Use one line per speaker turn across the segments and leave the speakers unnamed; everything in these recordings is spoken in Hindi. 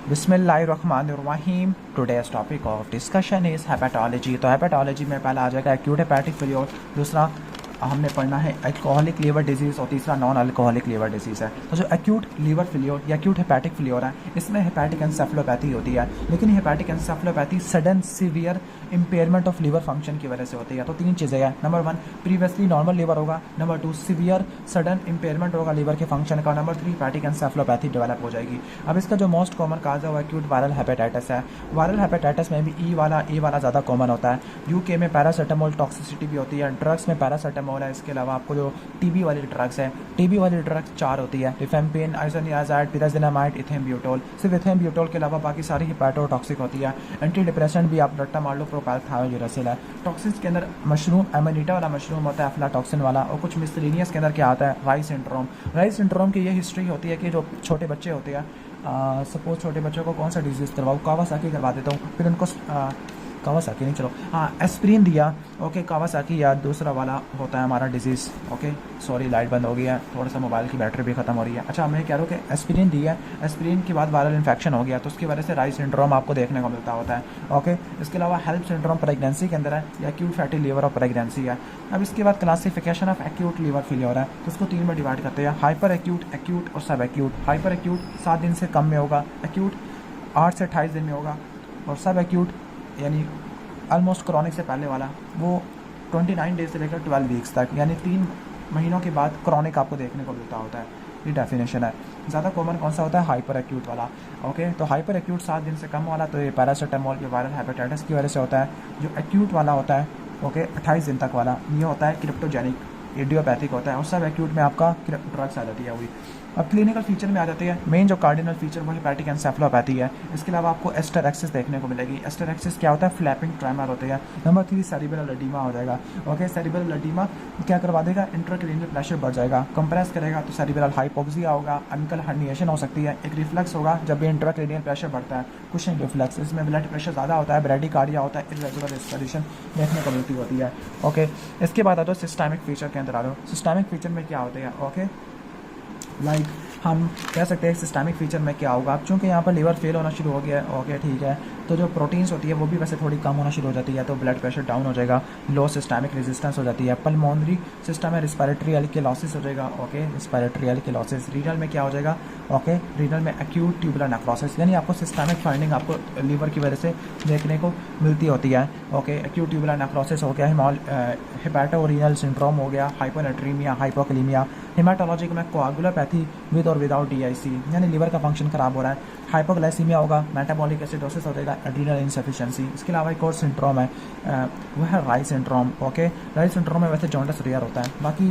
बिस्मिल्लाहिर्रहमानिर्रहीम। Today's topic of discussion is hepatology. तो हेपेटोलॉजी में पहला आ जाएगा एक्यूट हेपेटिक फेलियर, दूसरा हमने पढ़ना है अल्कोहलिक लीवर डिजीज़ और तीसरा नॉन अल्कोहलिक लीवर डिजीज़ है। तो जो एक्यूट लीवर फेलियर या एक्यूट हेपेटिक फेलियर है, इसमें हेपेटिक एन्सेफेलोपैथी होती है, लेकिन hepatic encephalopathy sudden severe impairment of liver function की वजह से होती है। तो तीन चीज़ें हैं, नंबर 1 प्रीवियसली नॉर्मल लीवर होगा, नंबर 2 सीवियर सडन इम्पेयरमेंट होगा लीवर के फंक्शन का, नंबर 3 हेपेटिक एन्सेफेलोपैथी डेवलप हो जाएगी। अब इसका जो मोस्ट कॉमन काज है वो एक्यूट वायरल हेपेटाइटिस है। वायरल हेपेटाइटिस में भी ए वाला ज़्यादा कॉमन होता है। यूके में पैरासीटामोल टॉक्सिसिटी भी होती है, ड्रग्स में पैरासीटामोल है। इसके अलावा आपको जो टीबी वाली ड्रग्स है, टीबी वाली ड्रग्स 4 होती है, रिफेम्पिन, आइसोनियाजाइड, पिराजिनामाइड, इथेम्ब्यूटोल। सिर्फ इथेम्ब्यूटोल के अलावा बाकी सारी हिपैटोटॉक्सिक होती है। एंटी डिप्रेसेंट भी आप रट्टा मार लो, प्रोपैलथायोजुरासिल है। टॉक्सिन्स के अंदर मशरूम एमानिटा वाला मशरूम होता है, अफ्लाटॉक्सिन वाला, और कुछ मिसलेनियस के अंदर क्या आता है, राइस सिंड्रोम। राइस सिंड्रोम की ये हिस्ट्री होती है कि जो छोटे बच्चे होते हैं, सपोज छोटे बच्चों को कौन सा डिजीज़ करवाओ, कावासाकी करवा देता हूँ, फिर उनको कावासाकी नहीं, चलो हाँ एस्प्रिन दिया, ओके कावासाकी या दूसरा वाला होता है हमारा डिजीज़। ओके सॉरी लाइट बंद हो गई है, थोड़ा सा मोबाइल की बैटरी भी ख़त्म हो रही है। अच्छा मैं कह रहा हूँ कि एस्प्रिन दिया, एस्प्रिन के बाद वायरल इन्फेक्शन हो गया तो उसकी वजह से राइस सिंड्रोम आपको देखने को मिलता होता है। ओके इसके अलावा हेल्प सिंड्रोम प्रेगनेंसी के अंदर है, या acute fatty liver of pregnancy है। अब इसके बाद classification of acute liver failure है, तो उसको 3 में डिवाइड करते हैं, हाइपर एक्यूट, एक्यूट और सब एक्यूट। हाइपर एक्यूट 7 दिन से कम में होगा, एक्यूट 8 से 28 दिन में होगा, और सब एक्यूट यानी ऑलमोस्ट क्रॉनिक से पहले वाला वो 29 डेज से लेकर 12 वीक्स तक, यानी 3 महीनों के बाद क्रॉनिक आपको देखने को मिलता होता है। ये डेफिनेशन है। ज़्यादा कॉमन कौन सा होता है, हाइपर एक्यूट वाला। ओके तो हाइपर एक्यूट 7 दिन से कम वाला, तो ये पैरासीटामोल या वायरल हेपेटाइटिस की वजह से होता है। जो एक्यूट वाला होता है ओके 28 दिन तक वाला, ये होता है क्रिप्टोजेनिक, इडियोपैथिक होता है, और सब एक्यूट में आपका ड्रग्स आ जाती है हुई। अब क्लिनिकल फीचर में आ जाती है, मेन जो कार्डिनल फीचर वो हेपेटिक एन्सेफेलोपैथी है। इसके अलावा आपको एस्टर एक्सिस देखने को मिलेगी। एस्टर एक्सिस क्या होता है, फ्लैपिंग ट्रेमर होते हैं। नंबर 3 सेरिब्रल एडीमा हो जाएगा। ओके सेरिब्रल एडीमा क्या करवा देगा, इंट्राक्रैनियल प्रेशर बढ़ जाएगा, कंप्रेस करेगा तो सेरिब्रल हाइपोक्सिया होगा, अनकल हर्निएशन हो सकती है, एक रिफ्लक्स होगा जब भी इंट्राक्रैनियल प्रेशर बढ़ता है, कुशन रिफ्लक्स, इसमें ब्लड प्रेशर ज़्यादा होता है, ब्रैडिकार्डिया होता है, इर्रेगुलर रेस्पिरेशन देखने को मिलती होती है। ओके इसके बाद आ जाओ सिस्टमिक फीचर के अंदर आ जाओ। सिस्टमिक फीचर में क्या होते हैं, ओके लाइक हम कह सकते हैं सिस्टमिक फीचर में क्या होगा। अब चूँकि यहाँ पर लीवर फेल होना शुरू हो गया है, ओके ठीक है, तो जो प्रोटीन्स होती है वो भी वैसे थोड़ी कम होना शुरू हो जाती है, तो ब्लड प्रेशर डाउन हो जाएगा, लो सिस्टमिक रेजिस्टेंस हो जाती है। पल्मोनरी सिस्टम में रिस्पिरेटरी एल्केलॉसिस हो जाएगा, ओके रिस्पिरेटरी एल्केलॉसिस। रीनल में क्या हो जाएगा, ओके रीनल में एक्यूट ट्यूबुलर नेक्रोसिस, यानी आपको सिस्टमिक फाइंडिंग आपको लीवर की वजह से देखने को मिलती होती है। ओके एक्यूट ट्यूबुलर नेक्रोसिस हो गया, हेपेटोरीनल सिंड्रोम हो गया, हाइपोनेट्रीमिया, हाइपोकलीमिया। हेमाटोलॉजी में कोआगुलोपैथी विद और विदाउट डीआईसी, यानी लीवर का फंक्शन खराब हो रहा है। हाइपोग्लाइसीमिया होगा, मेटाबॉलिक एसिडोसिस हो जाएगा, एड्रीनल इनसफिशिएंसी। इसके अलावा एक और सिंड्रोम है वह है rice syndrome. Okay rice syndrome में वैसे जॉन्डस रेयर होता है। बाकी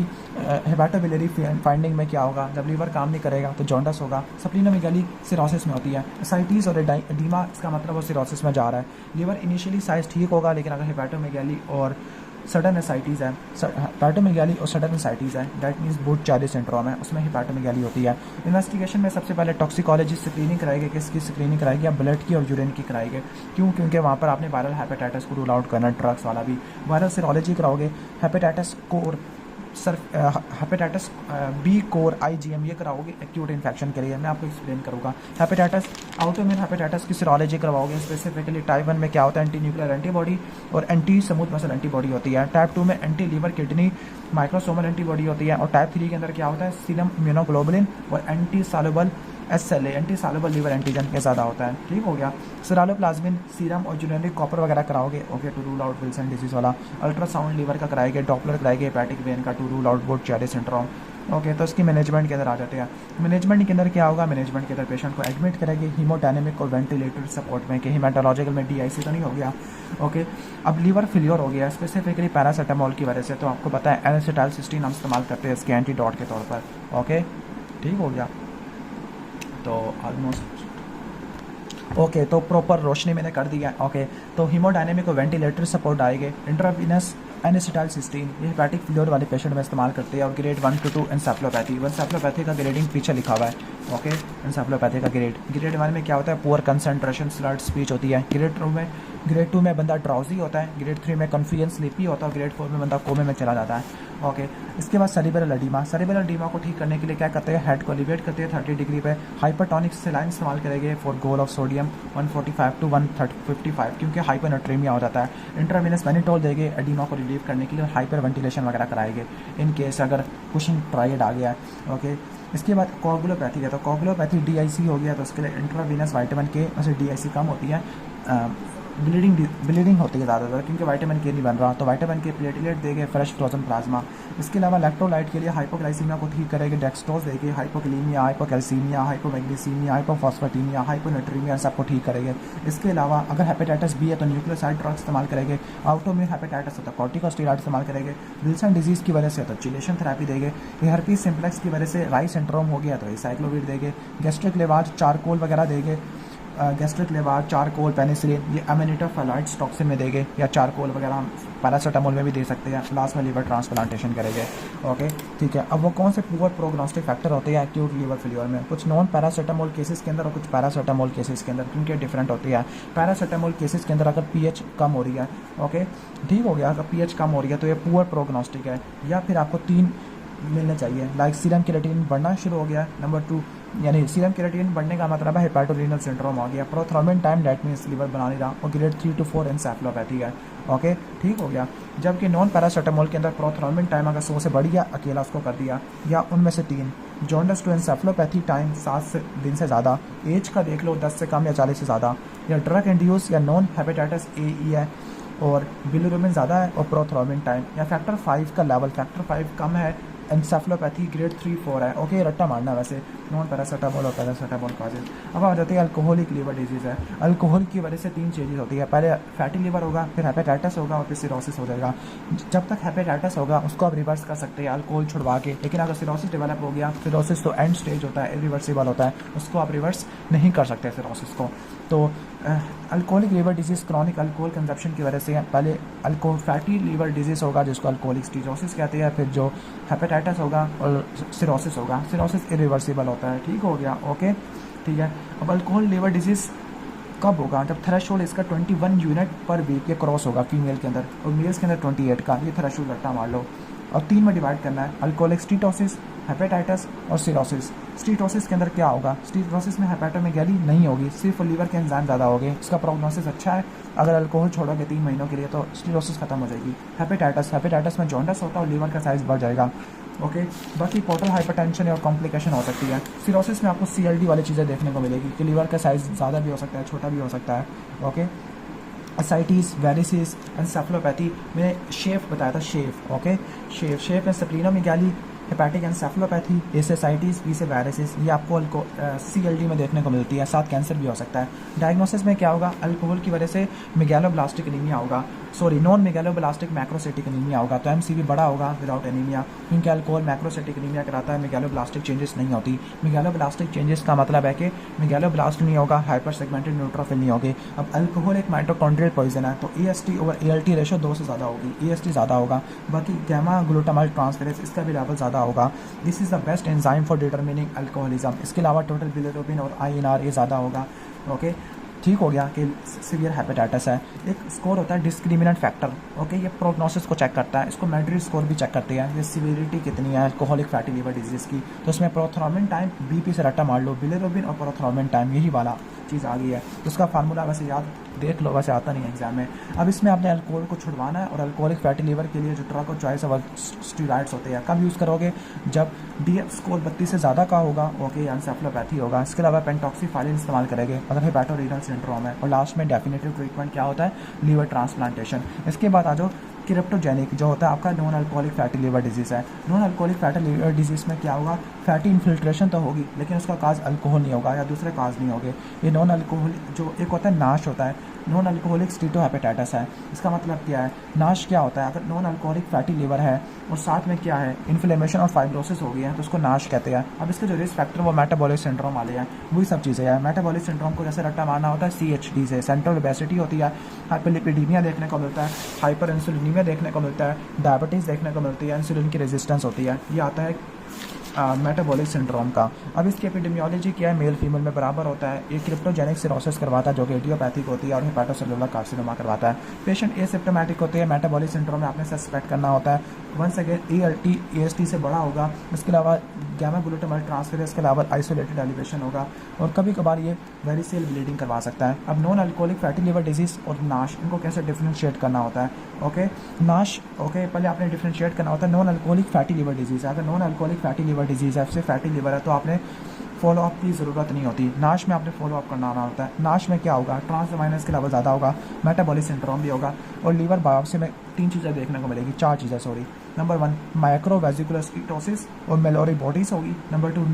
हेपेटोबिलियरी फाइंडिंग में क्या होगा, जब लीवर काम नहीं करेगा तो जॉन्डस होगा। सप्लीनोमेगाली सिरोसिस में होती है। एसाइटिस और एडीमा, इसका मतलब वो सिरोसिस में जा रहा है। लीवर इनिशियली साइज ठीक होगा, लेकिन अगर हेपेटोमेगाली और सडन एसाइटीज़ है, हेपेटोमेगाली और सडन एसाइटीज़ है, दैट मीन्स बुट-चारी सिंड्रोम है, उसमें हेपेटोमेगाली होती है। इन्वेस्टिगेशन में सबसे पहले टॉक्सिकोलॉजी स्क्रीनिंग कराएगी, किसकी स्क्रीनिंग कराएगी, या ब्लड की और यूरिन की कराएगी। क्यों, क्योंकि वहाँ पर आपने वायरल हेपेटाइटिस को रूल आउट करना, ड्रग्स वाला भी। वायरल सीरोलॉजी कराओगे, hepatitis core hepatitis B core IgM ये कराओगे एक्यूट इन्फेक्शन के लिए, मैं आपको एक्सप्लेन करूँगा। हेपेटाइटिस ऑटोइम्यून हेपेटाइटिस की सीरोलॉजी करवाओगे, स्पेसिफिकली टाइप 1 में क्या होता है, एंटी न्यूक्लियर एंटीबॉडी और एंटी स्मूथ मसल एंटीबॉडी होती है। टाइप 2 में anti liver kidney microsomal antibody होती है, और टाइप 3 के अंदर क्या होता है, सीरम इम्यूनोग्लोबुलिन और anti soluble SLA anti soluble liver antigen के ज़्यादा होता है। ठीक हो गया। सेरालोप्लाज्मिन, सीरम और यूरिनरी कॉपर वगैरह कराओगे, okay to rule out Wilson disease वाला। अल्ट्रासाउंड लीवर का कराएंगे, डॉपलर कराएंगे हेपेटिक वेन का to rule out Budd Chiari syndrome. Okay तो इसकी मैनेजमेंट के अंदर आ जाते हैं। मैनेजमेंट के अंदर क्या होगा, मैनेजमेंट के अंदर पेशेंट को एडमिट करेंगे हीमोडायनेमिक और वेंटिलेटर सपोर्ट में, कि हीमाटोलॉजिकल में DIC तो नहीं हो गया। ओके अब लीवर फेलियर हो गया स्पेसिफिकली पैरासीटामोल की वजह से, तो आपको पता है एसिटाइलसिस्टीन हम इस्तेमाल करते हैं इसके एंटीडोट के तौर पर। ओके ठीक हो गया। तो ऑलमोस्ट ओके तो प्रॉपर रोशनी मैंने कर दिया। ओके तो हीमोडायनेमिक और वेंटिलेटर सपोर्ट आएंगे। इंट्रावीनस एनेसिटाइलसिस्टीन ये हेपेटिक फेलियर वाले पेशेंट में इस्तेमाल करते हैं, और ग्रेड 1 to 2 एन्सेफेलोपैथी। एन्सेफेलोपैथी का ग्रेडिंग पीछे लिखा हुआ है। ओके एन्सेफेलोपैथी का ग्रेड 1 में क्या होता है, पुअर कंसंट्रेशन, स्लर्ड स्पीच होती है। ग्रेड 2 में बंदा ड्राउजी होता है। ग्रेड 3 में कन्फ्यूजन स्लीपी होता है, और ग्रेड 4 में बंदा कोमे में चला जाता है। ओके। इसके बाद सेरिब्रल एडीमा, सेरिब्रल एडीमा को ठीक करने के लिए क्या करते हैं, हेड को एलिवेट करते हैं 30 डिग्री पे, हाइपरटोनिक सेलाइन इस्तेमाल करेंगे for goal of sodium 145 to 155 क्योंकि हाइपरनेट्रीमिया हो जाता है। इंट्रावेनस मैनिटोल देंगे एडीमा को रिलीव करने के लिए, हाइपर वेंटिलेशन वगैरह कराएंगे इन केस अगर कुशिंग ट्रायड आ गया है। ओके। इसके बाद कोगुलोपैथी है, तो कोगुलोपैथी DIC हो गया तो उसके लिए इंट्रावेनस विटामिन के वैसे DIC कम होती है, ब्लीडिंग होती है ज़्यादातर क्योंकि विटामिन के नहीं बन रहा, तो विटामिन के प्लेटलेट देंगे, फ्रेश फ्रोजन प्लाज्मा। इसके अलावा इलेक्ट्रोलाइट के लिए हाइपोग्लाइसीमिया को ठीक करेंगे, डेक्सट्रोज देंगे, हाइपोकलीमिया, हाइपोकैल्सीमिया, हाइपोमैग्नीसीमिया, हाइपोफॉस्फेटीमिया, हाइपोनेट्रीमिया सबको ठीक करेंगे। इसके अलावा अगर हेपेटाइटिस बी है तो न्यूक्लियोसाइड ड्रग इस्तेमाल करेंगे, आउटोम्यून हेपेटाइटिस है तो कॉर्टिकोस्टेरॉइड इस्तेमाल करेंगे, विल्सन डिजीज़ की वजह से तो चिलेशन थेरेपी देंगे, हर्पीस सिम्प्लेक्स की वजह से राई सिंड्रोम हो गया तो साइक्लोविर देंगे, गैस्ट्रिक लेवाज चारकोल वगैरह देंगे, गैस्ट्रिक लेवार चारकोल पेनिसिलिन ये अमेनिटा फेलाइट्स टॉक्सिन में देंगे, या चारकोल वगैरह हम पैरासीटामोल में भी दे सकते हैं। लास्ट में लिवर ट्रांसप्लांटेशन करेंगे। ओके ठीक है। अब वो कौन से पुअर प्रोग्नोस्टिक फैक्टर होते हैं एक्यूट लिवर फेलियर में, कुछ नॉन पैरासीटामोल केसेस के अंदर और कुछ पैरासीटामोल केसेस के अंदर, क्योंकि डिफरेंट होती है। पैरासीटामोल केसेस के अंदर अगर pH कम हो रही है, ओके ठीक हो गया, अगर pH कम हो रही है तो ये पुअर प्रोग्नोस्टिक है। या फिर आपको 3 मिलने चाहिए, लाइक सीरम क्रिएटिनिन बढ़ना शुरू हो गया, नंबर 2 यानी सीरम क्रिएटिनिन बढ़ने का मतलब है हेपेटोरेनल सिंड्रोम हो गया, prothrombin time that means liver बना नहीं रहा, और ग्रेड 3 to 4 एन्सेफेलोपैथी है। ओके ठीक हो गया। जबकि नॉन पैरासीटामोल के अंदर प्रोथ्रोम्बिन टाइम अगर 100 से बढ़ गया अकेला उसको कर दिया, या उनमें से 3 जॉन्डिस टू एन्सेफेलोपैथी टाइम 7 दिन से ज़्यादा, एज का देख लो 10 से कम या 40 से ज़्यादा, या ड्रग इंड्यूस या नॉन हेपेटाइटिस AE है, और बिलिरुबिन ज़्यादा है, और प्रोथ्रोम्बिन टाइम या फैक्टर 5 का लेवल फैक्टर 5 कम है, एन्सेफेलोपैथी ग्रेड 3-4 है। ओके रट्टा मारना वैसे नॉन पैरासीटामोल और पैरासीटामोल काजेज। अब आ जाती है अल्कोहलिक लीवर डिजीज़ है। अल्कोहल की वजह से 3 चीज़ें होती है, पहले फैटी लीवर होगा, फिर हेपेटाइटिस होगा और फिर सिरोसिस हो जाएगा। जब तक हेपेटाइटिस होगा उसको आप रिवर्स कर सकते हैं अल्कोहल छुड़वा के, लेकिन अगर सिरोसिस डेवलप हो गया, सिरोसिस तो एंड स्टेज होता है, इरिवर्सिबल होता है, उसको आप रिवर्स नहीं कर सकते सिरोसिस को। तो alcoholic liver disease chronic alcohol consumption की वजह से है। पहले फैटी लीवर डिजीज़ होगा जिसको अल्कोहलिक स्टीरोसिस कहते हैं, फिर जो हेपेटाइटिस होगा और सिरोसिस होगा। सिरोसिस इरिवर्सिबल होता है, ठीक हो गया। ओके ठीक है। अब अल्कोहल लीवर डिजीज़ कब होगा, जब थ्रेशोल्ड इसका 21 यूनिट पर वीक ये क्रॉस होगा फीमेल के अंदर, और मेल्स के अंदर 28 का, ये थ्रेशोल्ड रट्टा मार लो। और 3 में डिवाइड करना है, अल्कोहलिक स्टीटोसिस, हेपेटाइटिस और सिरोसिस। स्टीटोसिस के अंदर क्या होगा, स्टीटोसिस में हेपेटोमेगैली नहीं होगी, सिर्फ लीवर के एंजाइम ज़्यादा होंगे, इसका प्रोग्नोसिस अच्छा है। अगर अल्कोहल छोड़ोगे 3 महीनों के लिए तो स्टीटोसिस खत्म हो जाएगी। हेपेटाइटिस में जॉन्डिस होता है और लीवर का साइज़ बढ़ जाएगा। ओके बाकी पोर्टल हाइपरटेंशन और कॉम्प्लिकेशन हो सकती है। सिरोसिस में आपको CLD वाली चीज़ें देखने को मिलेगी कि लीवर का साइज़ ज़्यादा भी हो सकता है, छोटा भी हो सकता है। ओके एसाइटिस, वेरिसिस, एन्सेफेलोपैथी में शेफ बताया था, शेफ। ओके शेफ में स्प्लीनोमेगाली, हेपेटिक एन्सेफेलोपैथी, ए से एसाइटिस, बी से वेरिसिस, ये आपको CLD में देखने को मिलती है, साथ कैंसर भी हो सकता है। डायग्नोसिस में क्या होगा, अल्कोहल की वजह से मेगैलोब्लास्टिक एनीमिया होगा, नॉन मेगैलोब्लास्टिक मैक्रोसाइटिक एनीमिया होगा, तो MCV बड़ा होगा विदाउट एनीमिया, क्योंकि अल्कोहल मैक्रोसाइटिक एनीमिया कराता है, मेगैलोब्लास्टिक चेंजेस नहीं होती। मेगैलोब्लास्टिक चेंजेस का मतलब है कि मेगैलोब्लास्ट नहीं होगा, हाइपर सेगमेंटेड न्यूट्रोफिल नहीं होगी। अब अल्कोहल एक माइटोकॉन्ड्रियल पॉइजन है, तो AST और ALT रेशो 2 से ज़्यादा होगी, AST ज़्यादा होगा। बाकी गैमा ग्लूटामाइल ट्रांसफेरेज इसका भी लेवल ज़्यादा होगा। This is the best enzyme for determining alcoholism. इसके अलावा टोटल बिलिरुबिन और INR ये ज़्यादा होगा। ओके ठीक हो गया कि सीवियर हेपेटाइटिस है। एक स्कोर होता है डिस्क्रिमिनेंट फैक्टर, ओके ये प्रोग्नोसिस को चेक करता है, इसको मेड्रिड स्कोर भी चेक करते हैं, ये सीवियरिटी कितनी है अल्कोहलिक फैटी लिवर डिजीज़ की। तो उसमें प्रोथ्रोम्बिन टाइम BP से रट्टा मार लो, बिलिरुबिन और प्रोथ्रोम्बिन टाइम यही वाला चीज़ आ गई है। उसका फार्मूला वैसे याद देख लो, वैसे आता नहीं है एग्जाम में। अब इसमें आपने अल्कोहल को छुड़वाना है, और अल्कोहलिक फैटी लिवर के लिए जो ड्रग ऑफ चॉइस है वो स्टीरॉइड्स होते हैं। कब यूज़ करोगे, जब DF स्कोर 32 से ज़्यादा का होगा, ओके एन्सेफेलोपैथी होगा। इसके अलावा पेंटॉक्सीफाइलिन इस्तेमाल करेंगे अगर हेपेटोरेनल सिंड्रोम है, और लास्ट में डेफिनेटिव ट्रीटमेंट क्या होता है, लीवर ट्रांसप्लांटेशन। इसके बाद आ जाओ क्रिप्टोजेनिक, जो होता है आपका non alcoholic fatty liver disease है। Non alcoholic fatty liver disease में क्या होगा, फैटी इन्फिल्ट्रेशन तो होगी लेकिन उसका काज अल्कोहल नहीं होगा या दूसरे काज नहीं होंगे। ये नॉन अल्कोहलिक जो एक होता है नाश होता है, नॉन अल्कोहलिक स्टीटोहेपेटाइटिस है। इसका मतलब क्या है, नाश क्या होता है, अगर नॉन अल्कोहलिक फैटी लिवर है और साथ में क्या है इन्फ्लेमेशन और फाइब्रोसिस हो गई है तो उसको नाश कहते हैं। अब इसके जो रिस्क फैक्टर वो मेटाबॉलिक सिंड्रोम वाले हैं, वही सब चीज़ें हैं। मेटाबॉलिक सिंड्रोम को जैसे रट्टा मारना होता है CHD से, सेंट्रल ओबेसिटी होती है, हाइपरलिपिडीमिया देखने को मिलता है, हाइपर इंसुलिनीमिया देखने को मिलता है, डायबिटीज़ देखने को मिलती है, इंसुलिन की रेजिस्टेंस होती है। ये आता है मेटाबॉलिक सिंड्रोम का। अब इसकी एपिडेमियोलॉजी क्या है, मेल फीमेल में बराबर होता है। ये क्रिप्टोजेनिक सिरोसिस करवाता है जो कि इडियोपैथिक होती है और हेपाटोसेलुलर कार्सिनोमा करवाता है। पेशेंट एसिम्प्टोमेटिक होते हैं। मेटाबॉलिक सिंड्रोम में आपने सस्पेक्ट करना होता है। वंस अगेन ELT AST से बड़ा होगा। इसके अलावा गैमा ग्लूटामाइल ट्रांसफेरेज के अलावा आइसोलेटेड एलिवेशन होगा और कभी कभार ये वेरिसेल ब्लीडिंग करवा सकता है। अब non alcoholic fatty liver disease और नाश, इनको कैसे डिफ्रेंशिएट करना होता है। ओके, नाश, ओके, पहले आपने डिफ्रेंशिएट करना होता है। Non alcoholic fatty liver disease है, अगर non alcoholic fatty liver disease है, सिर्फ फैटी लिवर है, तो आपने फॉलो अप की ज़रूरत नहीं होती। नाश में आपने फॉलो अप करना होता है। नाश में क्या होगा, ट्रांसअमाइनेज के लेवल ज़्यादा होगा, मेटाबॉलिक सिंड्रोम भी होगा और लीवर बायोप्सी में 3 चीज़ें देखने को मिलेगी, 4 चीज़ें सॉरी। नंबर 1 माइक्रोवेसिकुलर स्कीटोसिस और मेलोरी बॉडीज होगी। नंबर 2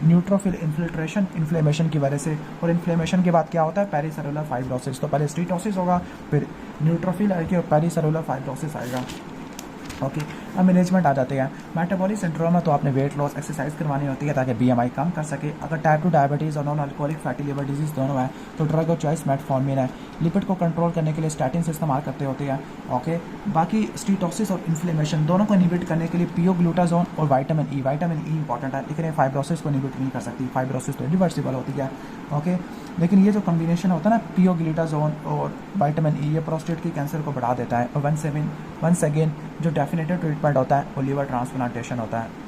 न्यूट्रोफिल इन्फिल्ट्रेशन, इन्फ्लेमेशन की वजह से, और इन्फ्लेमेशन के बाद क्या होता है, पेरिसेलुलर फाइब्रोसिस। तो पहले स्टीटोसिस होगा, फिर न्यूट्रोफिल आएगी और पेरिसेलुलर फाइब्रोसिस आएगा। ओके, अब मैनेजमेंट आ जाते हैं। मेटाबॉलिक सिंड्रोम में तो आपने वेट लॉस एक्सरसाइज करवानी होती है ताकि BMI कम कर सके। अगर टाइप 2 डायबिटीज़ और non alcoholic fatty liver disease दोनों है तो ड्रग ऑफ चॉइस मेटफॉर्मिन है। लिपिड को कंट्रोल करने के लिए स्टैटिन इस्तेमाल करते होते हैं। ओके, बाकी स्टीटोसिस और इन्फ्लेमेशन दोनों को इनहिबिट करने के लिए पियोग्लूटाजोन और विटामिन ई इंपॉर्टेंट है, लेकिन ये फाइब्रोसिस को इनहिबिट नहीं कर सकती। फाइब्रोसिस तो रिवर्सिबल होती है। ओके, लेकिन ये जो कम्बिनेशन होता है ना पियोग्लूटाजोन और विटामिन ई, ये प्रोस्टेट की कैंसर को बढ़ा देता है। और वंस अगेन जो डेफिनेटिव ट्रीटमेंट होता है वो लीवर ट्रांसप्लांटेशन होता है।